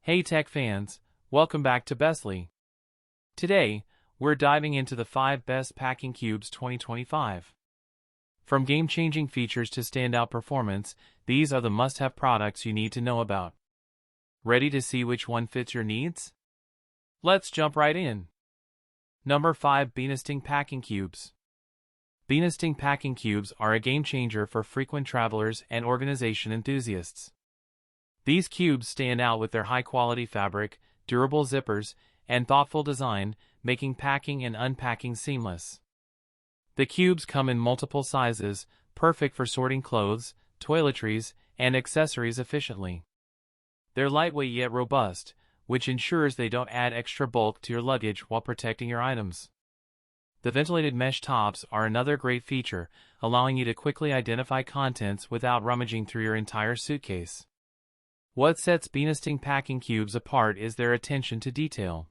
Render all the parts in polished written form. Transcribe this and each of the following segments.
Hey tech fans, welcome back to Bestly. Today, we're diving into the 5 best packing cubes 2025. From game-changing features to standout performance, these are the must-have products you need to know about. Ready to see which one fits your needs? Let's jump right in. Number 5. Beanasting Packing Cubes. Beanasting Packing Cubes are a game-changer for frequent travelers and organization enthusiasts. These cubes stand out with their high-quality fabric, durable zippers, and thoughtful design, making packing and unpacking seamless. The cubes come in multiple sizes, perfect for sorting clothes, toiletries, and accessories efficiently. They're lightweight yet robust, which ensures they don't add extra bulk to your luggage while protecting your items. The ventilated mesh tops are another great feature, allowing you to quickly identify contents without rummaging through your entire suitcase. What sets Beanasting Packing Cubes apart is their attention to detail.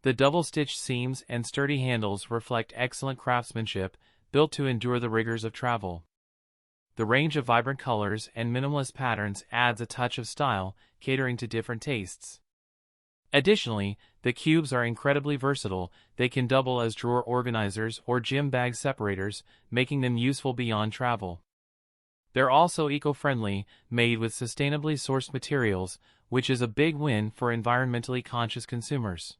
The double-stitched seams and sturdy handles reflect excellent craftsmanship, built to endure the rigors of travel. The range of vibrant colors and minimalist patterns adds a touch of style, catering to different tastes. Additionally, the cubes are incredibly versatile. They can double as drawer organizers or gym bag separators, making them useful beyond travel. They're also eco-friendly, made with sustainably sourced materials, which is a big win for environmentally conscious consumers.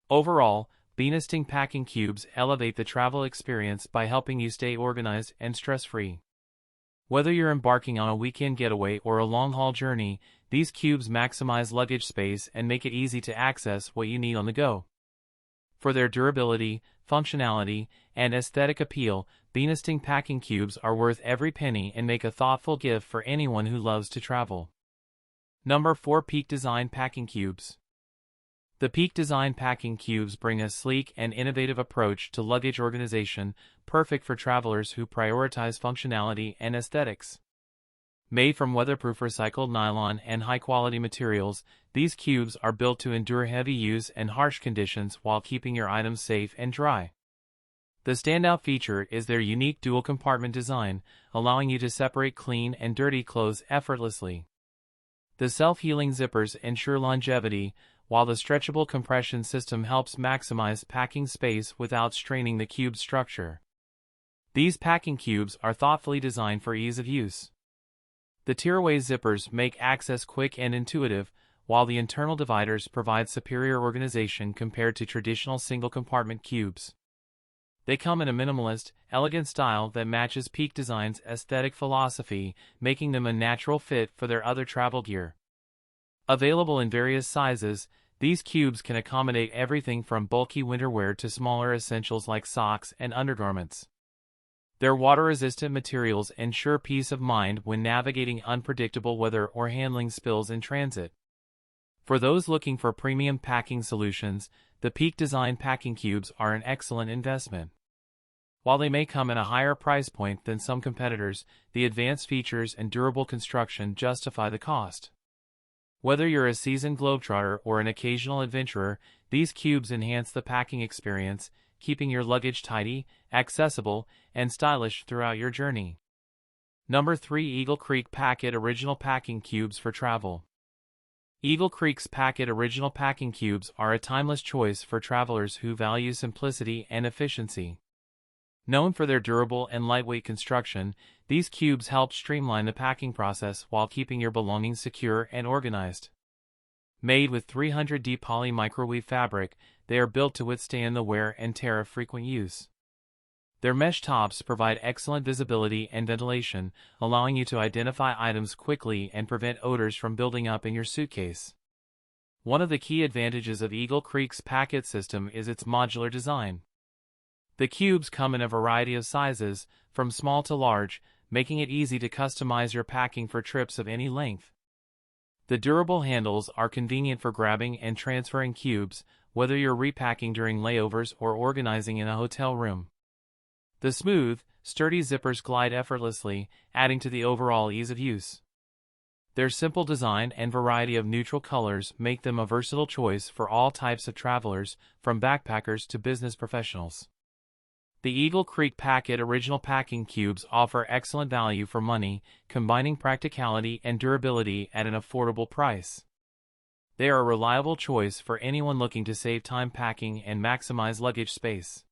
Overall, Beanasting Packing Cubes elevate the travel experience by helping you stay organized and stress-free. Whether you're embarking on a weekend getaway or a long-haul journey, these cubes maximize luggage space and make it easy to access what you need on the go. For their durability, functionality, and aesthetic appeal, Beanasting Packing Cubes are worth every penny and make a thoughtful gift for anyone who loves to travel. Number 4. Peak Design Packing Cubes. The Peak Design Packing Cubes bring a sleek and innovative approach to luggage organization, perfect for travelers who prioritize functionality and aesthetics. Made from weatherproof recycled nylon and high-quality materials, these cubes are built to endure heavy use and harsh conditions while keeping your items safe and dry. The standout feature is their unique dual-compartment design, allowing you to separate clean and dirty clothes effortlessly. The self-healing zippers ensure longevity, while the stretchable compression system helps maximize packing space without straining the cube's structure. These packing cubes are thoughtfully designed for ease of use. The tearaway zippers make access quick and intuitive, while the internal dividers provide superior organization compared to traditional single-compartment cubes. They come in a minimalist, elegant style that matches Peak Design's aesthetic philosophy, making them a natural fit for their other travel gear. Available in various sizes, these cubes can accommodate everything from bulky winter wear to smaller essentials like socks and undergarments. Their water-resistant materials ensure peace of mind when navigating unpredictable weather or handling spills in transit. For those looking for premium packing solutions, the Peak Design Packing Cubes are an excellent investment. While they may come at a higher price point than some competitors, the advanced features and durable construction justify the cost. Whether you're a seasoned globetrotter or an occasional adventurer, these cubes enhance the packing experience, keeping your luggage tidy, accessible, and stylish throughout your journey. Number 3. Eagle Creek Packet Original Packing Cubes for Travel. Eagle Creek's Packet Original Packing Cubes are a timeless choice for travelers who value simplicity and efficiency. Known for their durable and lightweight construction, these cubes help streamline the packing process while keeping your belongings secure and organized. Made with 300D poly microwave fabric, they are built to withstand the wear and tear of frequent use. Their mesh tops provide excellent visibility and ventilation, allowing you to identify items quickly and prevent odors from building up in your suitcase. One of the key advantages of Eagle Creek's packet system is its modular design. The cubes come in a variety of sizes, from small to large, making it easy to customize your packing for trips of any length. The durable handles are convenient for grabbing and transferring cubes, whether you're repacking during layovers or organizing in a hotel room. The smooth, sturdy zippers glide effortlessly, adding to the overall ease of use. Their simple design and variety of neutral colors make them a versatile choice for all types of travelers, from backpackers to business professionals. The Eagle Creek Packet Original Packing Cubes offer excellent value for money, combining practicality and durability at an affordable price. They are a reliable choice for anyone looking to save time packing and maximize luggage space.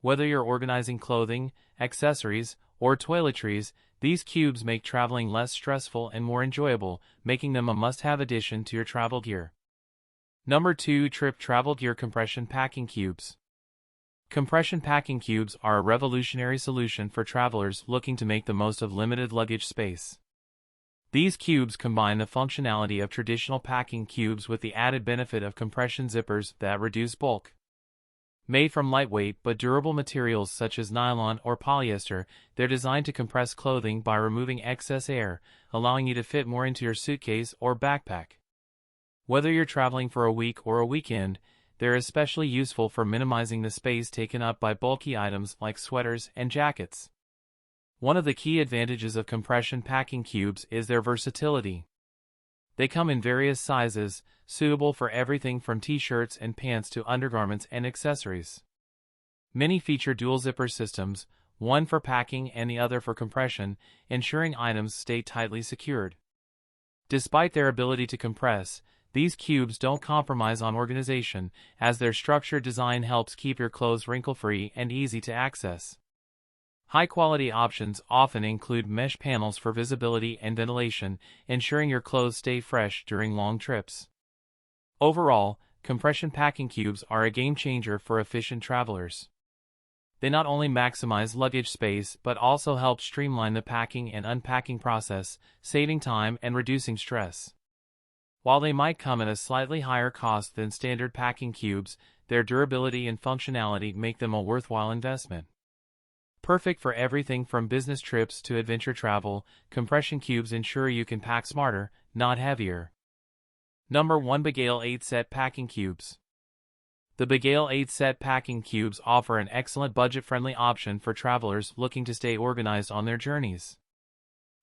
Whether you're organizing clothing, accessories, or toiletries, these cubes make traveling less stressful and more enjoyable, making them a must-have addition to your travel gear. Number 2. Trip Travel Gear Compression Packing Cubes. Compression packing cubes are a revolutionary solution for travelers looking to make the most of limited luggage space. These cubes combine the functionality of traditional packing cubes with the added benefit of compression zippers that reduce bulk. Made from lightweight but durable materials such as nylon or polyester, they're designed to compress clothing by removing excess air, allowing you to fit more into your suitcase or backpack. Whether you're traveling for a week or a weekend, they're especially useful for minimizing the space taken up by bulky items like sweaters and jackets. One of the key advantages of compression packing cubes is their versatility. They come in various sizes, suitable for everything from t-shirts and pants to undergarments and accessories. Many feature dual zipper systems, one for packing and the other for compression, ensuring items stay tightly secured. Despite their ability to compress, these cubes don't compromise on organization, as their structured design helps keep your clothes wrinkle-free and easy to access. High-quality options often include mesh panels for visibility and ventilation, ensuring your clothes stay fresh during long trips. Overall, compression packing cubes are a game-changer for efficient travelers. They not only maximize luggage space but also help streamline the packing and unpacking process, saving time and reducing stress. While they might come at a slightly higher cost than standard packing cubes, their durability and functionality make them a worthwhile investment. Perfect for everything from business trips to adventure travel, compression cubes ensure you can pack smarter, not heavier. Number 1. Begale 8-Set Packing Cubes. The Begale 8-Set Packing Cubes offer an excellent budget-friendly option for travelers looking to stay organized on their journeys.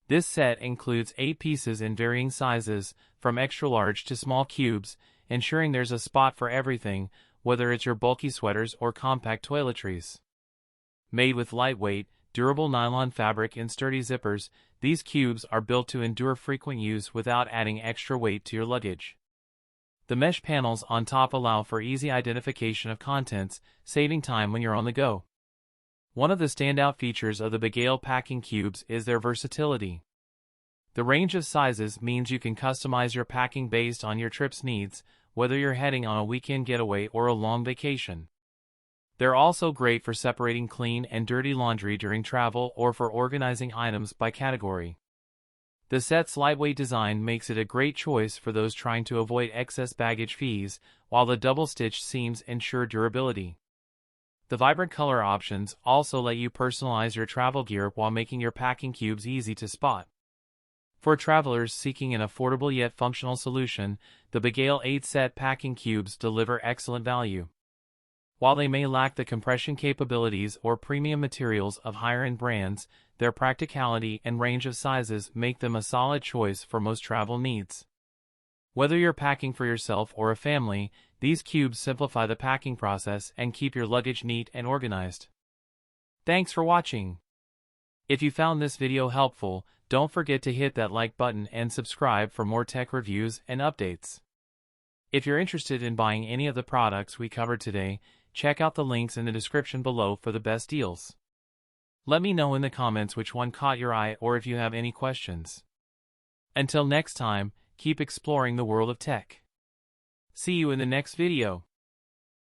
This set includes 8 pieces in varying sizes, from extra large to small cubes, ensuring there's a spot for everything, whether it's your bulky sweaters or compact toiletries. Made with lightweight, durable nylon fabric and sturdy zippers, these cubes are built to endure frequent use without adding extra weight to your luggage. The mesh panels on top allow for easy identification of contents, saving time when you're on the go. One of the standout features of the Begale packing cubes is their versatility. The range of sizes means you can customize your packing based on your trip's needs, whether you're heading on a weekend getaway or a long vacation. They're also great for separating clean and dirty laundry during travel or for organizing items by category. The set's lightweight design makes it a great choice for those trying to avoid excess baggage fees, while the double-stitched seams ensure durability. The vibrant color options also let you personalize your travel gear while making your packing cubes easy to spot. For travelers seeking an affordable yet functional solution, the Begale 8-Set Packing Cubes deliver excellent value. While they may lack the compression capabilities or premium materials of higher-end brands, their practicality and range of sizes make them a solid choice for most travel needs. Whether you're packing for yourself or a family, these cubes simplify the packing process and keep your luggage neat and organized. Thanks for watching. If you found this video helpful, don't forget to hit that like button and subscribe for more tech reviews and updates. If you're interested in buying any of the products we covered today, check out the links in the description below for the best deals. Let me know in the comments which one caught your eye or if you have any questions. Until next time, keep exploring the world of tech. See you in the next video.